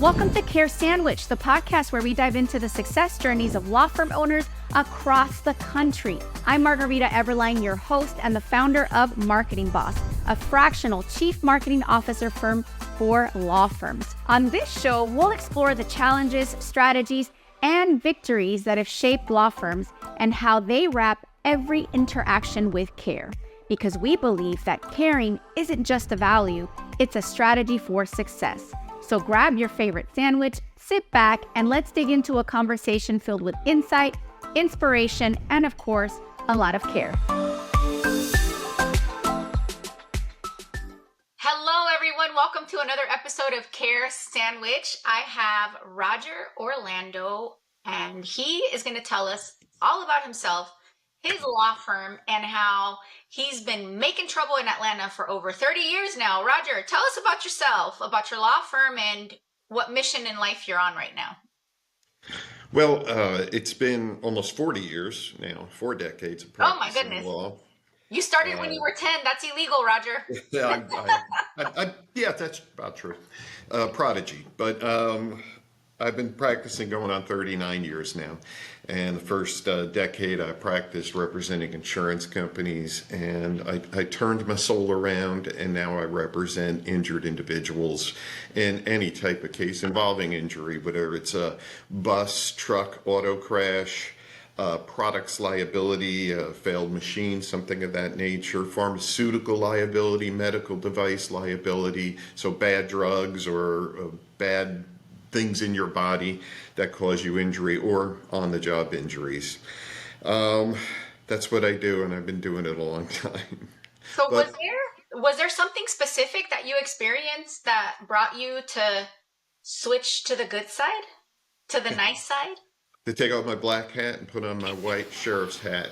Welcome to Care Sandwich, the podcast where we dive into the success journeys of law firm owners across the country. I'm Margarita Everline, your host and the founder of Marketing Boss, a fractional chief marketing officer firm for law firms. On this show, we'll explore the challenges, strategies, and victories that have shaped law firms and how they wrap every interaction with care. Because we believe that caring isn't just a value, it's a strategy for success. So grab your favorite sandwich, sit back, and let's dig into a conversation filled with insight, inspiration, and of course, a lot of care. Hello, everyone. Welcome to another episode of Care Sandwich. I have Roger Orlando, and he is going to tell us all about himself, his law firm, and how he's been making trouble in Atlanta for over 30 years now. Roger, tell us about yourself, about your law firm, and what mission in life you're on right now. Well, it's been almost 40 years now, 4 decades of practicing Oh my goodness. law. You started when you were 10. That's illegal, Roger. Yeah, that's about true. Prodigy. But I've been practicing going on 39 years now. And the first decade I practiced representing insurance companies, and I turned my soul around, and now I represent injured individuals in any type of case involving injury, whether it's a bus, truck, auto crash, products liability, failed machine, something of that nature, pharmaceutical liability, medical device liability, so bad drugs or bad things in your body that cause you injury or on-the-job injuries. That's what I do, and I've been doing it a long time. So was there something specific that you experienced that brought you to switch to the good side, to the nice side? To take off my black hat and put on my white sheriff's hat.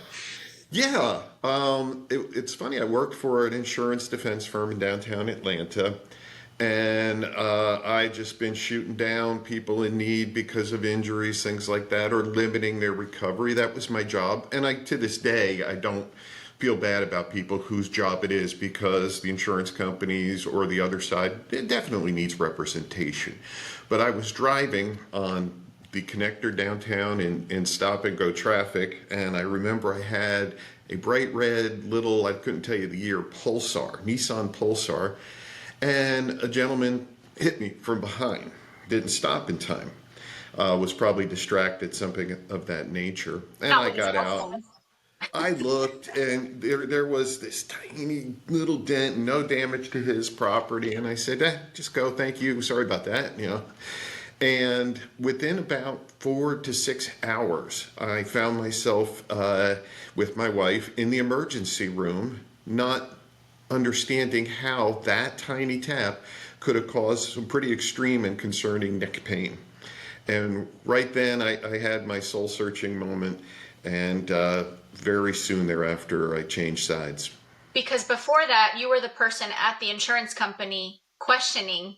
Yeah, it's funny. I worked for an insurance defense firm in downtown Atlanta, and I just been shooting down people in need because of injuries, things like that, or limiting their recovery. That was my job. And to this day, I don't feel bad about people whose job it is, because the insurance companies or the other side, it definitely needs representation. But I was driving on the connector downtown in stop and go traffic, and I remember I had a bright red little, I couldn't tell you the year, Nissan Pulsar, and a gentleman hit me from behind. Didn't stop in time. Was probably distracted, something of that nature. And I got out. I looked, and there was this tiny little dent, no damage to his property. And I said, just go, thank you, sorry about that, And within about 4 to 6 hours, I found myself with my wife in the emergency room, not understanding how that tiny tap could have caused some pretty extreme and concerning neck pain. And right then I had my soul-searching moment, and very soon thereafter I changed sides. Because before that, you were the person at the insurance company questioning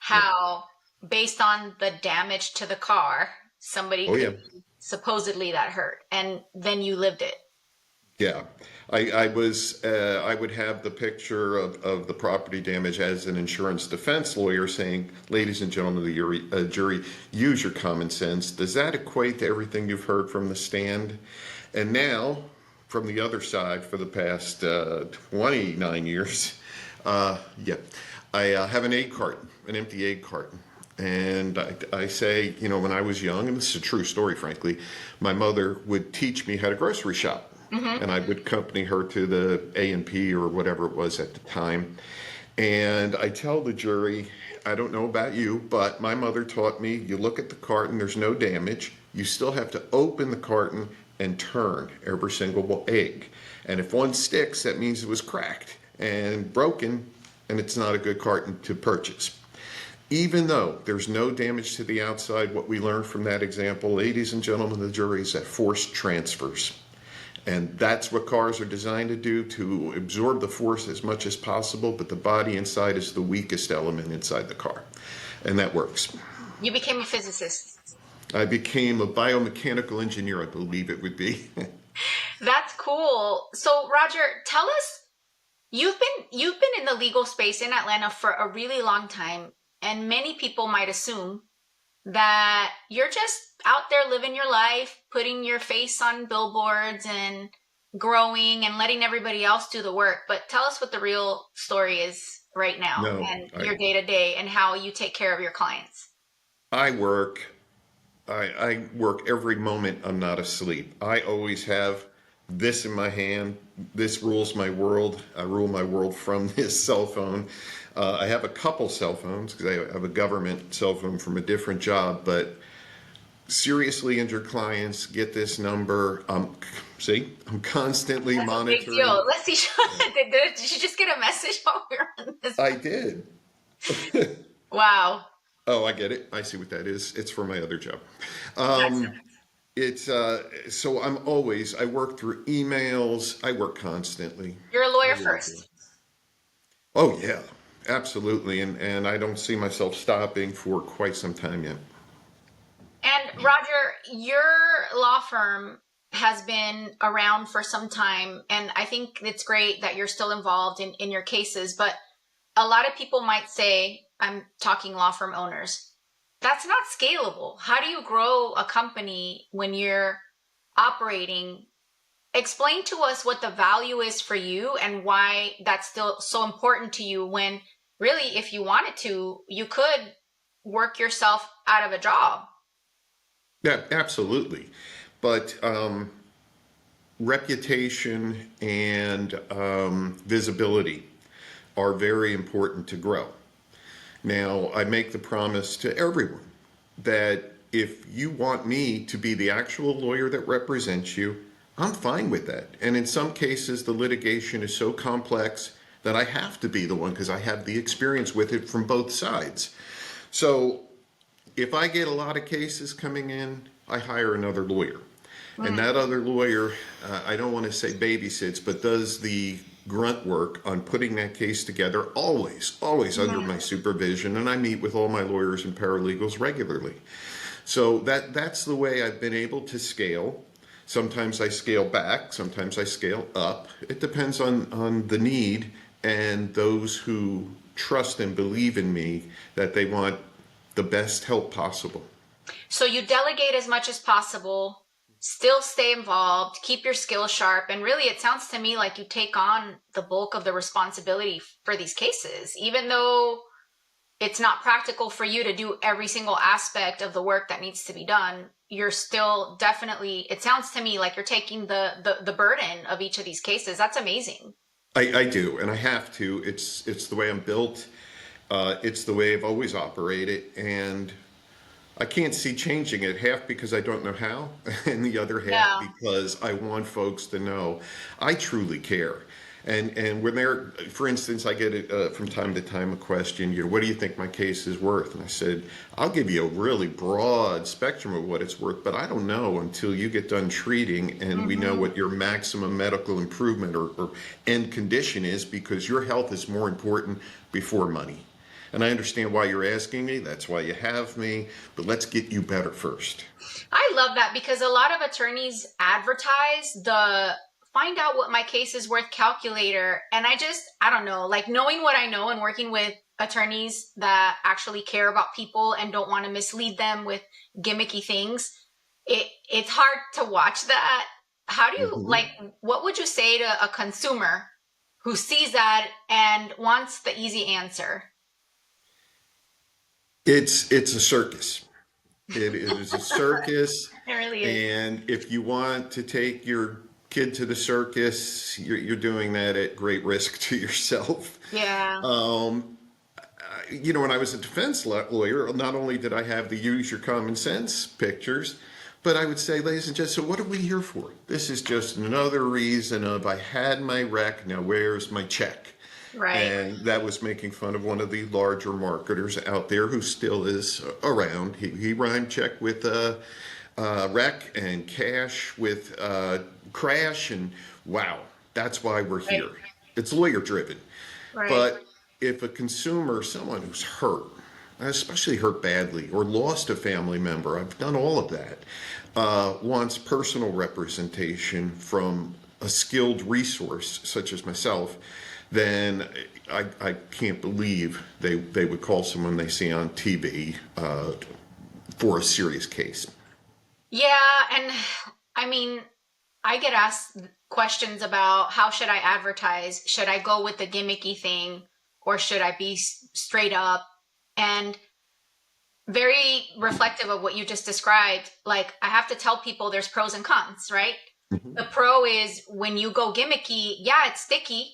how, based on the damage to the car, somebody supposedly that hurt, and then you lived it. Yeah, I would have the picture of the property damage as an insurance defense lawyer saying, ladies and gentlemen of the jury, use your common sense. Does that equate to everything you've heard from the stand? And now, from the other side, for the past 29 years, I have an egg carton, an empty egg carton. And I say, when I was young, and this is a true story, frankly, my mother would teach me how to grocery shop. Mm-hmm. And I would accompany her to the A&P or whatever it was at the time. And I tell the jury, I don't know about you, but my mother taught me, you look at the carton, there's no damage. You still have to open the carton and turn every single egg. And if one sticks, that means it was cracked and broken, and it's not a good carton to purchase. Even though there's no damage to the outside, what we learned from that example, ladies and gentlemen of the jury, is that force transfers. And that's what cars are designed to do, to absorb the force as much as possible, but the body inside is the weakest element inside the car. And that works. You became a physicist. I became a biomechanical engineer, I believe it would be. That's cool. So Roger, tell us, you've been in the legal space in Atlanta for a really long time, and many people might assume that you're just out there living your life, putting your face on billboards and growing and letting everybody else do the work. But tell us what the real story is right now No, and your day to day and how you take care of your clients. I work. I work every moment I'm not asleep. I always have this in my hand. This rules my world. I rule my world from this cell phone. I have a couple cell phones because I have a government cell phone from a different job, but seriously injured clients get this number. See, I'm constantly That's a big monitoring. deal. Let's see. Did you just get a message while we were on this? I did. Wow. Oh, I get it. I see what that is. It's for my other job. Gotcha. It's so I work through emails. I work constantly. You're a I lawyer really do. first. Oh yeah, absolutely. And I don't see myself stopping for quite some time yet. And Roger, your law firm has been around for some time, and I think it's great that you're still involved in your cases. But a lot of people might say, I'm talking law firm owners, that's not scalable. How do you grow a company when you're operating? Explain to us what the value is for you and why that's still so important to you when really, if you wanted to, you could work yourself out of a job. Yeah, absolutely. But reputation and visibility are very important to grow. Now, I make the promise to everyone that if you want me to be the actual lawyer that represents you, I'm fine with that. And in some cases, the litigation is so complex that I have to be the one because I have the experience with it from both sides. So if I get a lot of cases coming in, I hire another lawyer. And that other lawyer, I don't want to say babysits, but does the grunt work on putting that case together, always under my supervision. And I meet with all my lawyers and paralegals regularly. So that's the way I've been able to scale. Sometimes I scale back, sometimes I scale up. It depends on the need and those who trust and believe in me that they want the best help possible. So you delegate as much as possible, still stay involved, keep your skills sharp, and really it sounds to me like you take on the bulk of the responsibility for these cases, even though it's not practical for you to do every single aspect of the work that needs to be done. You're still definitely, it sounds to me like you're taking the burden of each of these cases. That's amazing. I do, and I have to. It's the way I'm built. It's the way I've always operated, and I can't see changing it, half because I don't know how, and the other half Yeah. because I want folks to know I truly care. And when they're, for instance, I get from time to time a question, what do you think my case is worth? And I said, I'll give you a really broad spectrum of what it's worth, but I don't know until you get done treating and we know what your maximum medical improvement or end condition is, because your health is more important before money. And I understand why you're asking me. That's why you have me. But let's get you better first. I love that because a lot of attorneys advertise the find out what my case is worth calculator. And I don't know, like knowing what I know and working with attorneys that actually care about people and don't want to mislead them with gimmicky things, it's hard to watch that. How do you, Mhm. like, what would you say to a consumer who sees that and wants the easy answer? It's a circus. It is a circus. It really is. And if you want to take your kid to the circus, you're doing that at great risk to yourself. Yeah. When I was a defense lawyer, not only did I have the use your common sense pictures, but I would say, ladies and gentlemen, so what are we here for? This is just another reason of I had my wreck, now where's my check? Right. And that was making fun of one of the larger marketers out there who still is around. He rhymed check with wreck and cash with crash, and wow, that's why we're Right. here. It's lawyer driven. Right. But if a consumer, someone who's hurt, especially hurt badly, or lost a family member, I've done all of that, wants personal representation from a skilled resource such as myself, then I can't believe they would call someone they see on TV for a serious case. Yeah, and I mean, I get asked questions about how should I advertise? Should I go with the gimmicky thing or should I be straight up? And very reflective of what you just described. Like, I have to tell people there's pros and cons, right? Mhm. The pro is when you go gimmicky, yeah, it's sticky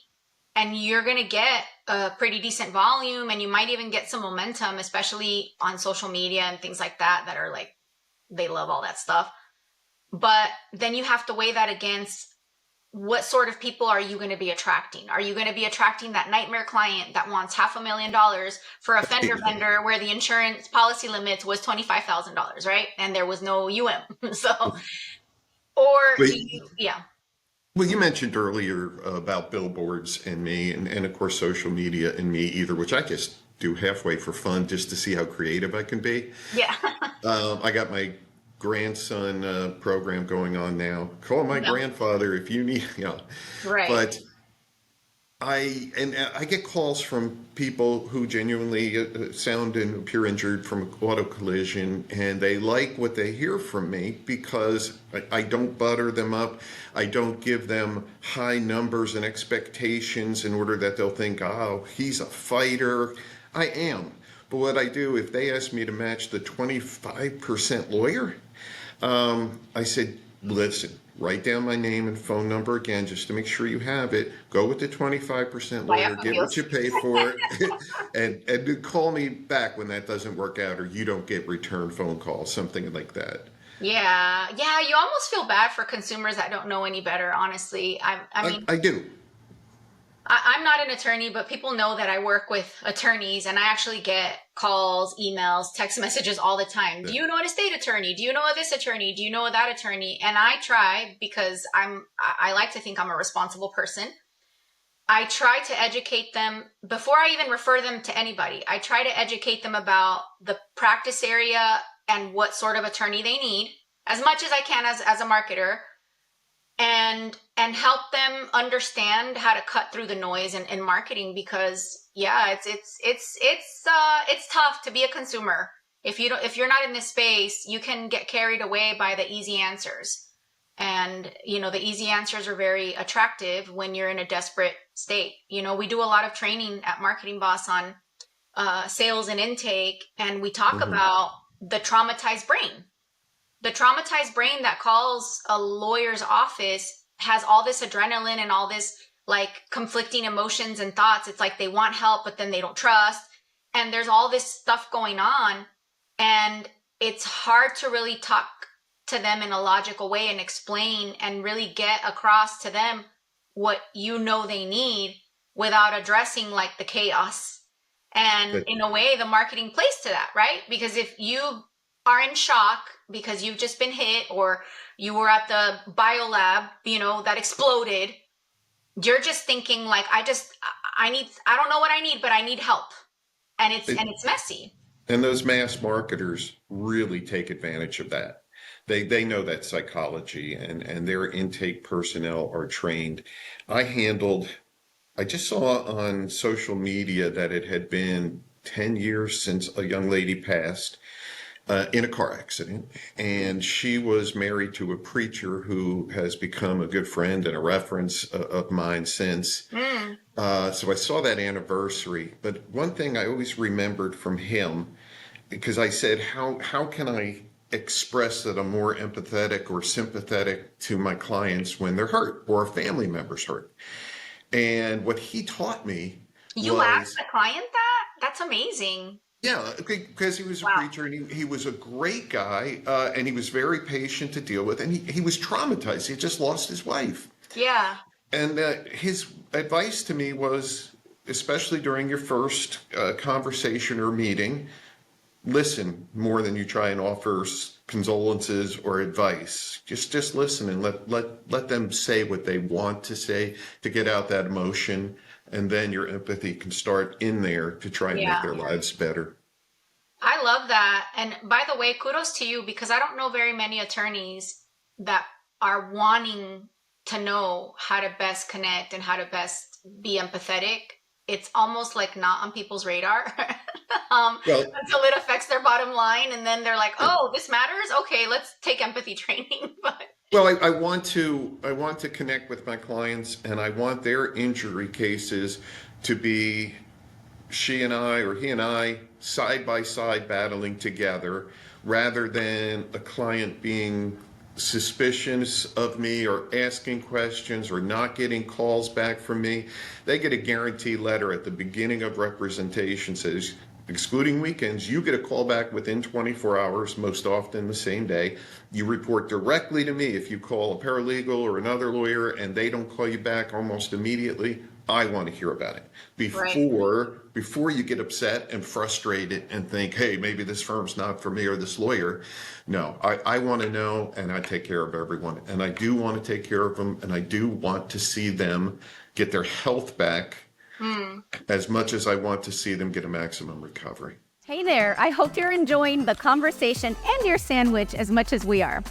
and you're going to get a pretty decent volume and you might even get some momentum, especially on social media and things like that, that are like, they love all that stuff. But then you have to weigh that against what sort of people are you going to be attracting? Are you going to be attracting that nightmare client that wants $500,000 for a fender bender where the insurance policy limit was $25,000, right? And there was no So, or do Wait, you, yeah. well, you mentioned earlier about billboards and me, and of course social media and me either, which I just do halfway for fun just to see how creative I can be. Yeah. I got my grandson program going on now. Call my Yeah. grandfather if you need, Right. But I get calls from people who genuinely sound and appear injured from an auto collision, and they like what they hear from me because I don't butter them up. I don't give them high numbers and expectations in order that they'll think, oh, he's a fighter. I am. But what I do, if they ask me to match the 25% lawyer, I said, listen, write down my name and phone number again just to make sure you have it. Go with the 25% Vaya lawyer, con get what you Dios. pay for, and call me back when that doesn't work out or you don't get return phone calls, something like that. Yeah. Yeah. You almost feel bad for consumers that don't know any better, honestly. I mean, I do. I'm not an attorney, but people know that I work with attorneys and I actually get calls, emails, text messages all the time. Do Yeah. you know an estate attorney? Do you know this attorney? Do you know that attorney? And I try because I like to think I'm a responsible person. I try to educate them before I even refer them to anybody. I try to educate them about the practice area and what sort of attorney they need as much as I can as a marketer and help them understand how to cut through the noise in marketing because yeah, it's tough to be a consumer. If you're not in this space, you can get carried away by the easy answers. And the easy answers are very attractive when you're in a desperate state. We do a lot of training at Marketing Boss on sales and intake, and we talk Mhm. about the traumatized brain. The traumatized brain that calls a lawyer's office has all this adrenaline and all this like conflicting emotions and thoughts. It's like they want help, but then they don't trust. And there's all this stuff going on. And it's hard to really talk to them in a logical way and explain and really get across to them what they need without addressing like the chaos. And But in a way, the marketing plays to that, right? Because if you are in shock because you've just been hit or you were at the biolab, that exploded, you're just thinking like, I don't know what I need, but I need help. And it, it's messy. and those mass marketers really take advantage of that. They know that psychology, and their intake personnel are trained. I handled I just saw on social media that it had been 10 years since a young lady passed in a car accident. And she was married to a preacher who has become a good friend and a reference of mine since. Mm. So I saw that anniversary. But one thing I always remembered from him, because I said, how can I express that I'm more empathetic or sympathetic to my clients when they're hurt or a family member's hurt? And what he taught me You asked was, the client that? That's amazing. yeah, because he was a Wow. preacher and he was a great guy and he was very patient to deal with. And he was traumatized. He just lost his wife. Yeah. And his advice to me was, especially during your first conversation or meeting, listen more than you try and offer condolences or advice. Just listen and let them say what they want to say to get out that emotion, and then your empathy can start in there to try and make Yeah. their lives better. I love that. And by the way, kudos to you because I don't know very many attorneys that are wanting to know how to best connect and how to best be empathetic. it's almost like not on people's radar Well, until it affects their bottom line. And then they're like, oh, this matters. Okay, let's take empathy training. But well, I want to connect with my clients, and I want their injury cases to be she and I or he and I side by side battling together, rather than a client being suspicious of me or asking questions or not getting calls back from me. They get a guarantee letter at the beginning of representation, says, excluding weekends, you get a call back within 24 hours, most often the same day. You report directly to me. If you call a paralegal or another lawyer and they don't call you back almost immediately, I want to hear about it right. before you get upset and frustrated and think, hey, maybe this firm's not for me or this lawyer. No, I want to know, and I take care of everyone. And I do want to take care of them, and I do want to see them get their health back as much as I want to see them get a maximum recovery. Hey there, I hope you're enjoying the conversation and your sandwich as much as we are.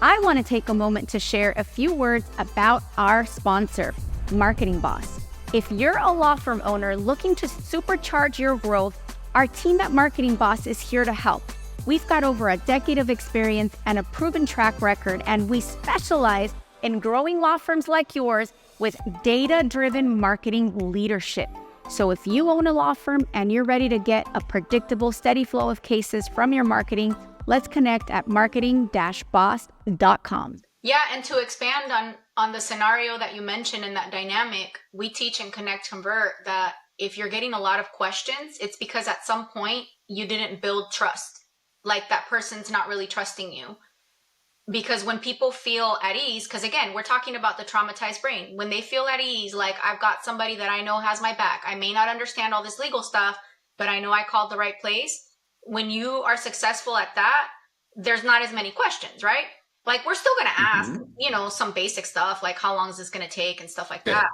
I want to take a moment to share a few words about our sponsor, Marketing Boss. If you're a law firm owner looking to supercharge your growth, our team at Marketing Boss is here to help. We've got over a decade of experience and a proven track record, and we specialize in growing law firms like yours with data-driven marketing leadership. So if you own a law firm and you're ready to get a predictable, steady flow of cases from your marketing, let's connect at marketing-boss.com. Yeah, and to expand on the scenario that you mentioned in that dynamic, we teach in Connect Convert that if you're getting a lot of questions, it's because at some point you didn't build trust. Like that person's not really trusting you. Because when people feel at ease, because again, we're talking about the traumatized brain. When they feel at ease, like I've got somebody that I know has my back. I may not understand all this legal stuff, but I know I called the right place. When you are successful at that, there's not as many questions, right? Like we're still going to ask, some basic stuff like how long is this going to take and stuff like that.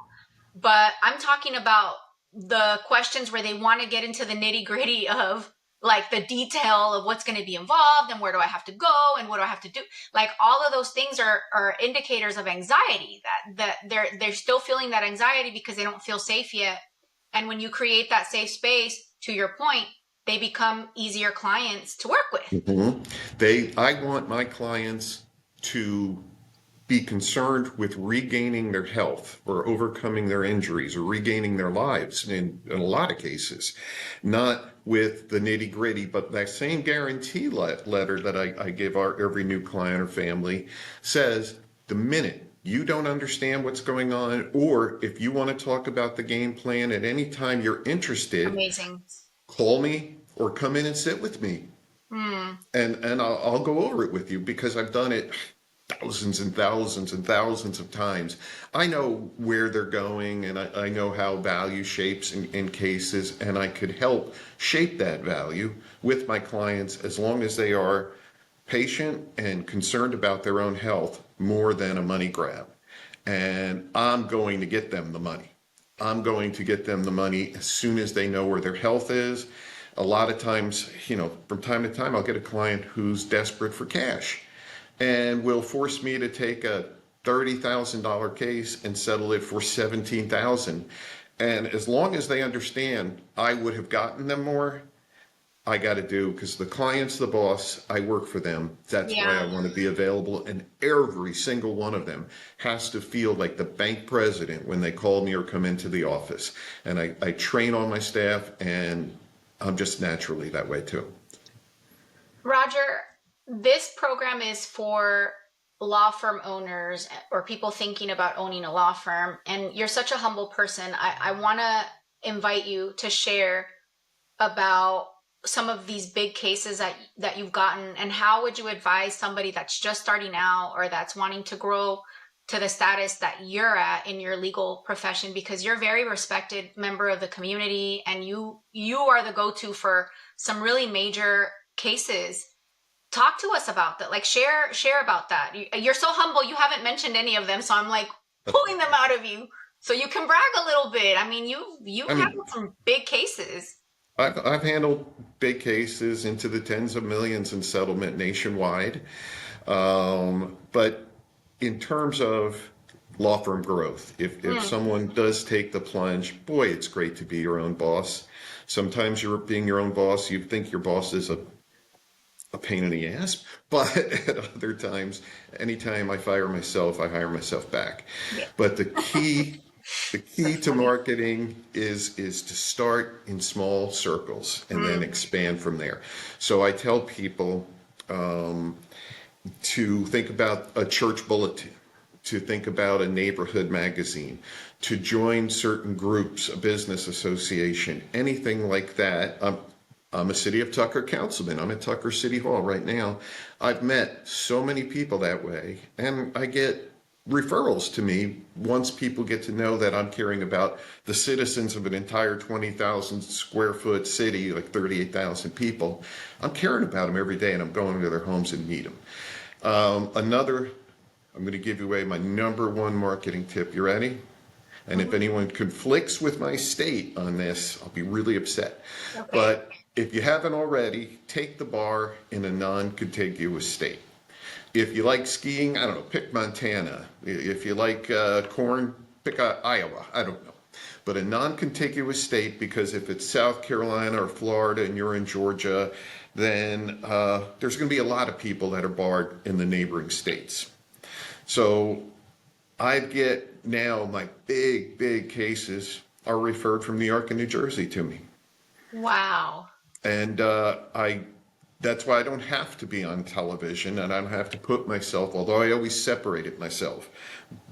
But I'm talking about the questions where they want to get into the nitty gritty of like the detail of what's going to be involved and where do I have to go and what do I have to do? Like all of those things are indicators of anxiety that they're still feeling that anxiety because they don't feel safe yet. And when you create that safe space, to your point, they become easier clients to work with. I want my clients to be concerned with regaining their health or overcoming their injuries or regaining their lives in a lot of cases, not with the nitty gritty. But that same guarantee letter that I give every new client or family says the minute you don't understand what's going on, or if you want to talk about the game plan at any time you're interested, Amazing. call me or come in and sit with me. And I'll go over it with you because I've done it thousands and thousands and thousands of times. I know where they're going, and I know how value shapes in cases, and I could help shape that value with my clients as long as they are patient and concerned about their own health more than a money grab. And I'm going to get them the money. I'm going to get them the money as soon as they know where their health is. A lot of times, from time to time, I'll get a client who's desperate for cash and will force me to take a $30,000 case and settle it for $17,000. And as long as they understand I would have gotten them more, I got to do, because the client's the boss. I work for them. That's why I want to be available. And every single one of them has to feel like the bank president when they call me or come into the office. And I train all my staff, and I'm just naturally that way too. Roger, this program is for law firm owners or people thinking about owning a law firm. And you're such a humble person. I want to invite you to share about some of these big cases that you've gotten, and how would you advise somebody that's just starting out or that's wanting to grow to the status that you're at in your legal profession, because you're a very respected member of the community and you are the go-to for some really major cases. Talk to us about that. Like share about that. You're so humble. You haven't mentioned any of them. So I'm like pulling them out of you so you can brag a little bit. I mean, you've handled some big cases. I've handled big cases into the tens of millions in settlement nationwide. But in terms of law firm growth. If someone does take the plunge, boy, it's great to be your own boss. Sometimes you're being your own boss, you think your boss is a pain in the ass, but at other times, anytime I fire myself, I hire myself back. Yeah. But the key to marketing is to start in small circles and then expand from there. So I tell people to think about a church bulletin, to think about a neighborhood magazine, to join certain groups, a business association, anything like that. I'm a City of Tucker councilman. I'm at Tucker City Hall right now. I've met so many people that way, and I get referrals to me once people get to know that I'm caring about the citizens of an entire 20,000 square foot city, like 38,000 people. I'm caring about them every day, and I'm going to their homes and meet them. I'm going to give you away my number one marketing tip. You ready? And if anyone conflicts with my state on this, I'll be really upset. Okay. But if you haven't already, take the bar in a non-contiguous state. If you like skiing, I don't know, pick Montana. If you like corn, pick Iowa. I don't know. But a non-contiguous state, because if it's South Carolina or Florida and you're in Georgia, then there's going to be a lot of people that are barred in the neighboring states. So I get now my big cases are referred from New York and New Jersey to me. Wow. And that's why I don't have to be on television, and I don't have to put myself, although I always separated myself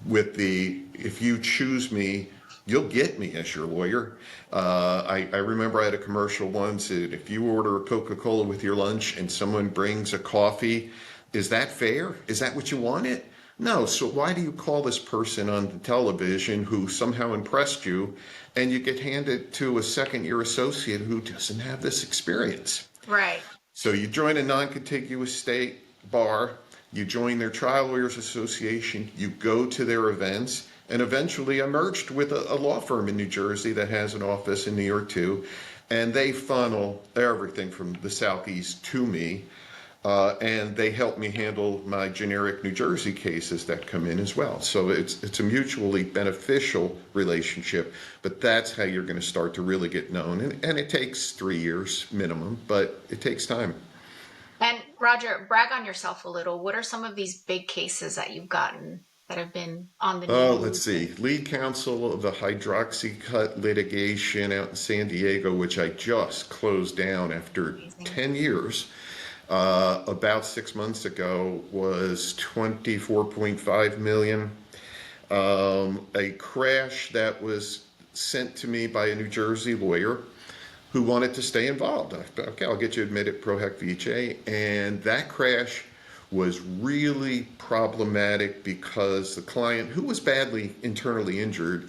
with if you choose me, you'll get me as your lawyer. I remember I had a commercial once, if you order a Coca-Cola with your lunch and someone brings a coffee, is that fair? Is that what you wanted? No, so why do you call this person on the television who somehow impressed you, and you get handed to a second-year associate who doesn't have this experience? Right. So you join a non-contiguous state bar, you join their Trial Lawyers Association, you go to their events, and eventually I merged with a law firm in New Jersey that has an office in New York too, and they funnel everything from the Southeast to me. And they help me handle my generic New Jersey cases that come in as well. So it's a mutually beneficial relationship, but that's how you're going to start to really get known. And it takes 3 years minimum, but it takes time. And Roger, brag on yourself a little. What are some of these big cases that you've gotten that have been on the news? Oh, let's see. Lead counsel of the Hydroxycut litigation out in San Diego, which I just closed down after 10 years. About 6 months ago, was $24.5 million. A crash that was sent to me by a New Jersey lawyer who wanted to stay involved. I thought, okay, I'll get you admitted pro hac vice. And that crash was really problematic because the client, who was badly internally injured,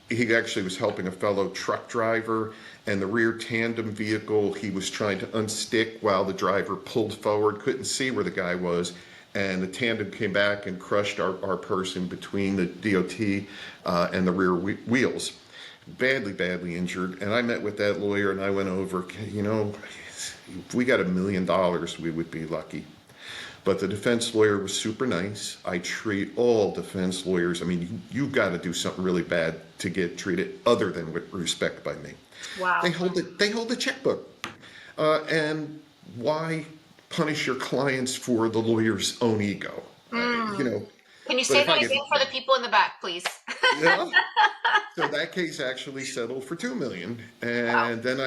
he actually was helping a fellow truck driver, and the rear tandem vehicle he was trying to unstick while the driver pulled forward, couldn't see where the guy was, and the tandem came back and crushed our person between the DOT and the rear wheels. Badly injured. And I met with that lawyer and I went over, if we got $1 million, we would be lucky. But the defense lawyer was super nice. I treat all defense lawyers, you've got to do something really bad to get treated other than with respect by me. Wow. They hold the checkbook. And why punish your clients for the lawyer's own ego? Can you say that again for the people in the back, please? Yeah. So that case actually settled for $2 million. And wow. Then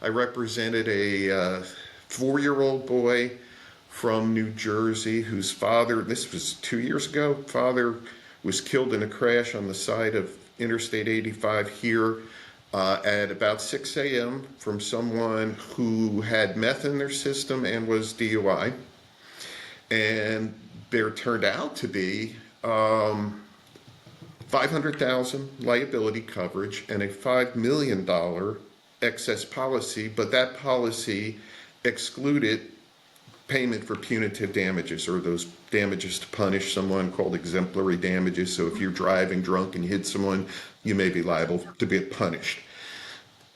I represented a 4-year-old boy from New Jersey whose father, this was 2 years ago, father was killed in a crash on the side of Interstate 85 here at about 6 a.m. from someone who had meth in their system and was DUI. And there turned out to be $500,000 liability coverage and a $5 million excess policy, but that policy excluded payment for punitive damages, or those damages to punish someone called exemplary damages. So if you're driving drunk and you hit someone, you may be liable to be punished.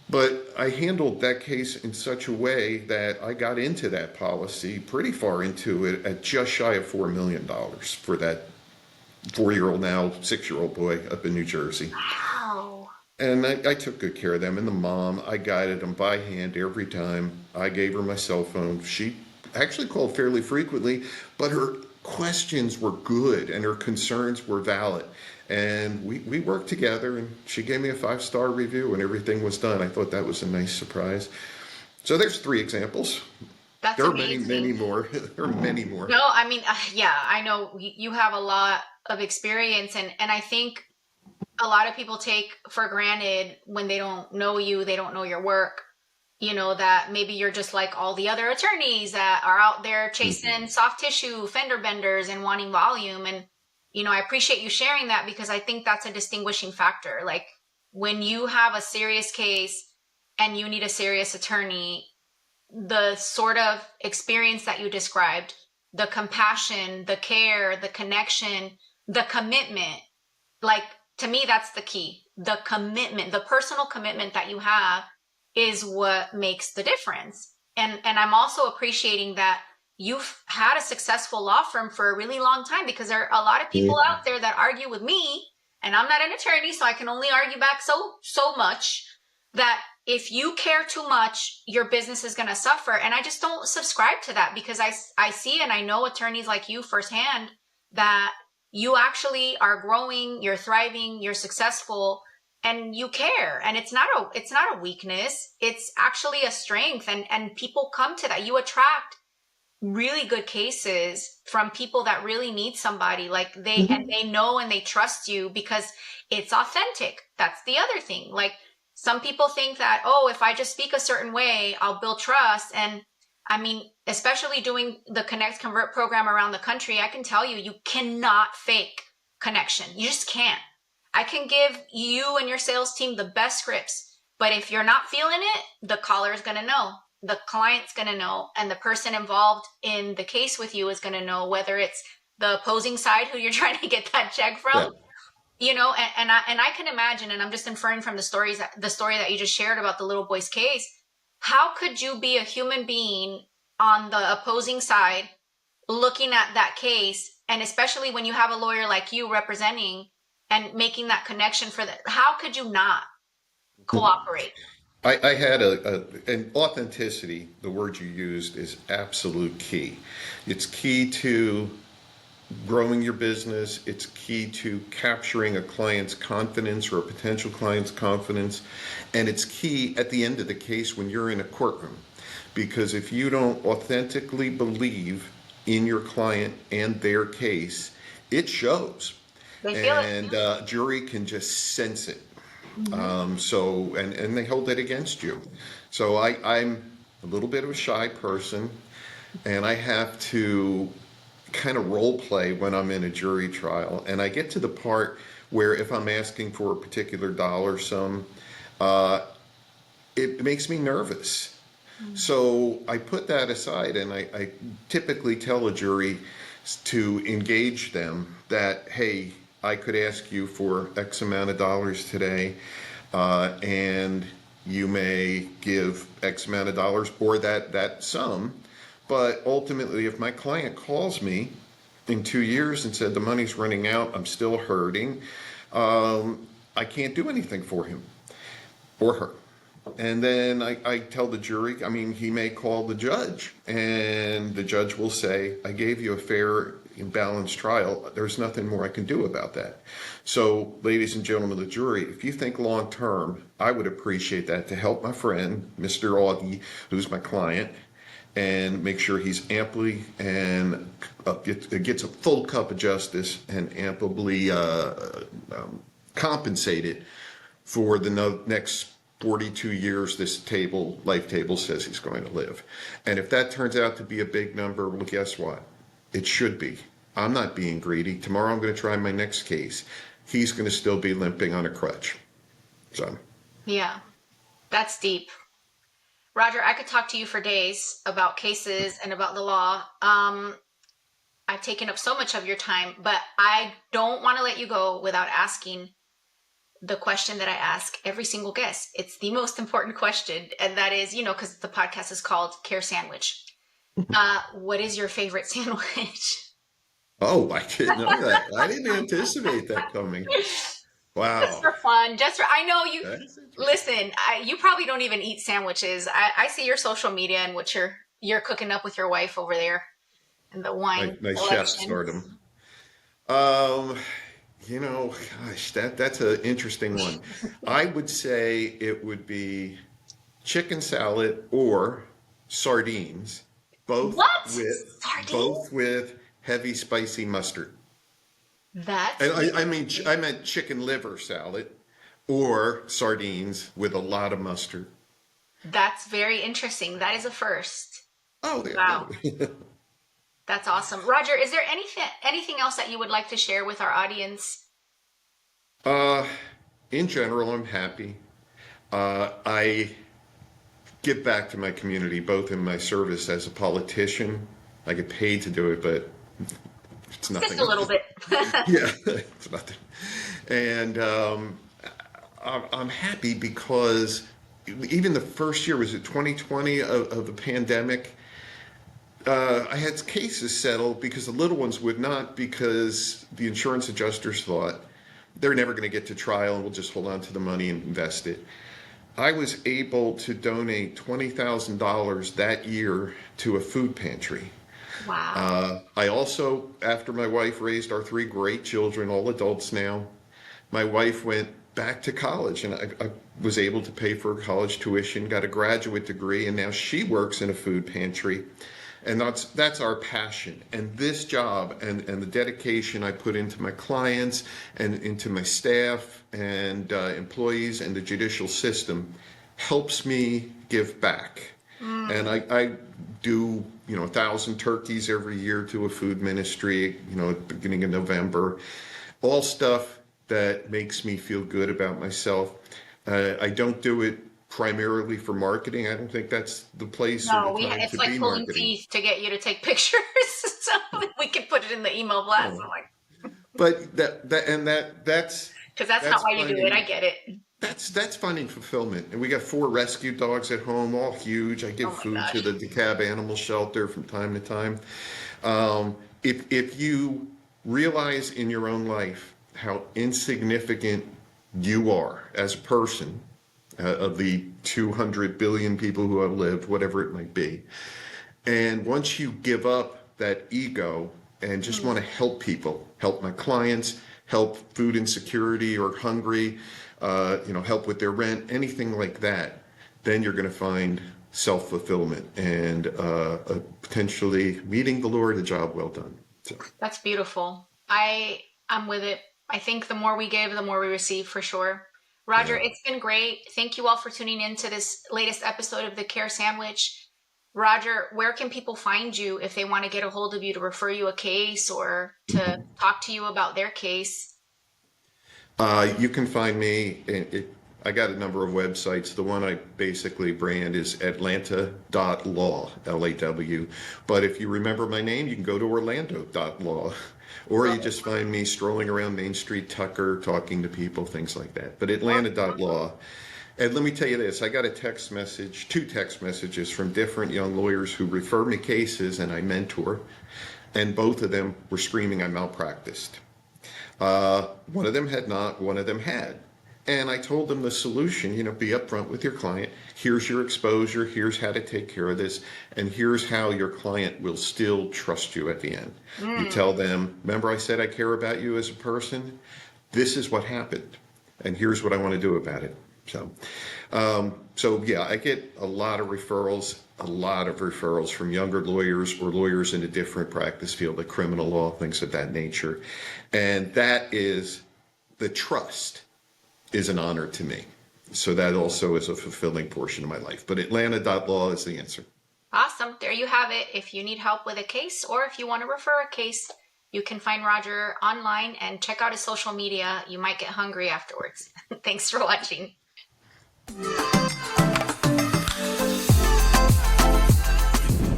But I handled that case in such a way that I got into that policy, pretty far into it, at just shy of $4 million for that 4-year-old now, 6-year-old boy up in New Jersey. Wow. And I took good care of them. And the mom, I guided them by hand every time. I gave her my cell phone. She actually called fairly frequently, but her questions were good and her concerns were valid. And we worked together, and she gave me a 5-star review and everything was done. I thought that was a nice surprise. So there's 3 examples. That's There are many, amazing. many more. There are many more. No, I mean, yeah, I know you have a lot of experience, and I think a lot of people take for granted when they don't know you, they don't know your work, that maybe you're just like all the other attorneys that are out there chasing soft tissue fender benders and wanting volume. And, I appreciate you sharing that because I think that's a distinguishing factor. Like when you have a serious case and you need a serious attorney, the sort of experience that you described, the compassion, the care, the connection, the commitment, like to me, that's the key. The commitment, the personal commitment that you have is what makes the difference. And I'm also appreciating that you've had a successful law firm for a really long time, because there are a lot of people out there that argue with me, and I'm not an attorney, so I can only argue back so much, that if you care too much, your business is going to suffer. And I just don't subscribe to that, because I see and I know attorneys like you firsthand that you actually are growing, you're thriving, you're successful, and you care. And it's not a weakness. It's actually a strength. And people come to that. You attract really good cases from people that really need somebody, like and they know and they trust you because it's authentic. That's the other thing. Like some people think that, oh, if I just speak a certain way, I'll build trust. And I mean, especially doing the Connect Convert program around the country, I can tell you, you cannot fake connection. You just can't. I can give you and your sales team the best scripts, but if you're not feeling it, the caller is going to know, the client's going to know, and the person involved in the case with you is going to know, whether it's the opposing side who you're trying to get that check from. Yeah. And I can imagine, and I'm just inferring from the story that you just shared about the little boy's case. How could you be a human being on the opposing side looking at that case, and especially when you have a lawyer like you representing and making that connection for that? How could you not cooperate? I had an authenticity, the word you used, is absolute key. It's key to growing your business. It's key to capturing a client's confidence or a potential client's confidence. And it's key at the end of the case when you're in a courtroom. Because if you don't authentically believe in your client and their case, it shows. They feel And jury can just sense it. And they hold it against you. So I'm a little bit of a shy person, and I have to kind of role play when I'm in a jury trial. And I get to the part where if I'm asking for a particular dollar sum, it makes me nervous. So I put that aside, and I typically tell a jury to engage them that, hey, I could ask you for X amount of dollars today, and you may give X amount of dollars or that sum. But ultimately, if my client calls me in 2 years and said the money's running out, I'm still hurting, I can't do anything for him or her. And then I tell the jury, I mean, he may call the judge, and the judge will say, I gave you a fair and balanced trial. There's nothing more I can do about that. So, ladies and gentlemen of the jury, if you think long term, I would appreciate that to help my friend, Mr. Augie, who's my client, and make sure he's amply and gets a full cup of justice and amply compensated for the next 42 years this life table says he's going to live. And if that turns out to be a big number, well, guess what? It should be. I'm not being greedy. Tomorrow I'm going to try my next case. He's going to still be limping on a crutch. So. Yeah, that's deep. Roger, I could talk to you for days about cases and about the law. I've taken up so much of your time, but I don't want to let you go without asking the question that I ask every single guest. It's the most important question. And that is, because the podcast is called Care Sandwich. What is your favorite sandwich? Oh, I didn't know that. I didn't anticipate that coming. Just Wow. for fun, I know you. That's interesting. Listen, you probably don't even eat sandwiches. I see your social media and what you're cooking up with your wife over there and the My, wine my chef selection. stardom. Um, gosh, that's an interesting one. I would say it would be chicken salad or sardines, both What? with Sardine? both with heavy spicy mustard. That's And I meant chicken liver salad or sardines with a lot of mustard. that's very interesting. That is a first. Oh, Wow. yeah. That's awesome. Roger, is there anything else that you would like to share with our audience? Uh, in general, I'm happy. I give back to my community, both in my service as a politician. I get paid to do it, but it's Just nothing. a little bit. Yeah, it's nothing. And I'm happy because even the first year, was it 2020 of the pandemic? I had cases settled because the little ones would not, because the insurance adjusters thought they're never going to get to trial and we'll just hold on to the money and invest it. I was able to donate $20,000 that year to a food pantry. Wow. I also, after my wife raised our three great children, all adults now, my wife went back to college, and I was able to pay for her college tuition, got a graduate degree, and now she works in a food pantry. And that's our passion. And this job and the dedication I put into my clients and into my staff and employees and the judicial system helps me give back. And I do, 1,000 turkeys every year to a food ministry, at the beginning of November. All stuff that makes me feel good about myself. I don't do it primarily for marketing. I don't think that's the place or No, the time it's to like be pulling marketing. teeth to get you to take pictures so that we can put it in the email blast. Oh. I'm like, But that's because that's not that's why you do it. I finding get it. that's finding fulfillment. And we got 4 rescue dogs at home, all huge. I Oh give my food to gosh. the DeKalb Animal Shelter from time to time. If you realize in your own life how insignificant you are as a person, of the 200 billion people who have lived, whatever it might be, and once you give up that ego and just want to help people, help my clients, help food insecurity or hungry, help with their rent, anything like that, then you're going to find self-fulfillment and potentially meeting the Lord, a job well done. So, That's beautiful. I'm with it. I think the more we give, the more we receive for sure. Roger, yeah. it's been great. Thank you all for tuning in to this latest episode of the Care Sandwich. Roger, where can people find you if they want to get a hold of you to refer you a case or to talk to you about their case? You can find me. I got a number of websites. The one I basically brand is atlanta.law, Law. But if you remember my name, you can go to orlando.law. Or you just find me strolling around Main Street, Tucker, talking to people, things like that. But atlanta.law. And let me tell you this, I got two text messages from different young lawyers who refer me cases and I mentor. And both of them were screaming I malpracticed. One of them had not, one of them had. And I told them the solution, be upfront with your client. Here's your exposure. Here's how to take care of this. And here's how your client will still trust you at the end. You tell them, remember I said I care about you as a person? This is what happened. And here's what I want to do about it. So yeah, I get a lot of referrals from younger lawyers or lawyers in a different practice field, like criminal law, things of that nature. And that is, the trust is an honor to me. So that also is a fulfilling portion of my life. But atlanta.law is the answer. Awesome. There you have it. If you need help with a case or if you want to refer a case, you can find Roger online and check out his social media. You might get hungry afterwards. Thanks for watching.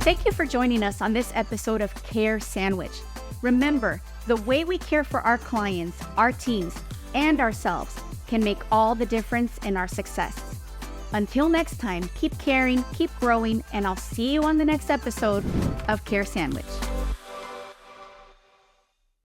Thank you for joining us on this episode of Care Sandwich. Remember, the way we care for our clients, our teams, and ourselves can make all the difference in our success. Until next time, keep caring, keep growing, and I'll see you on the next episode of Care Sandwich.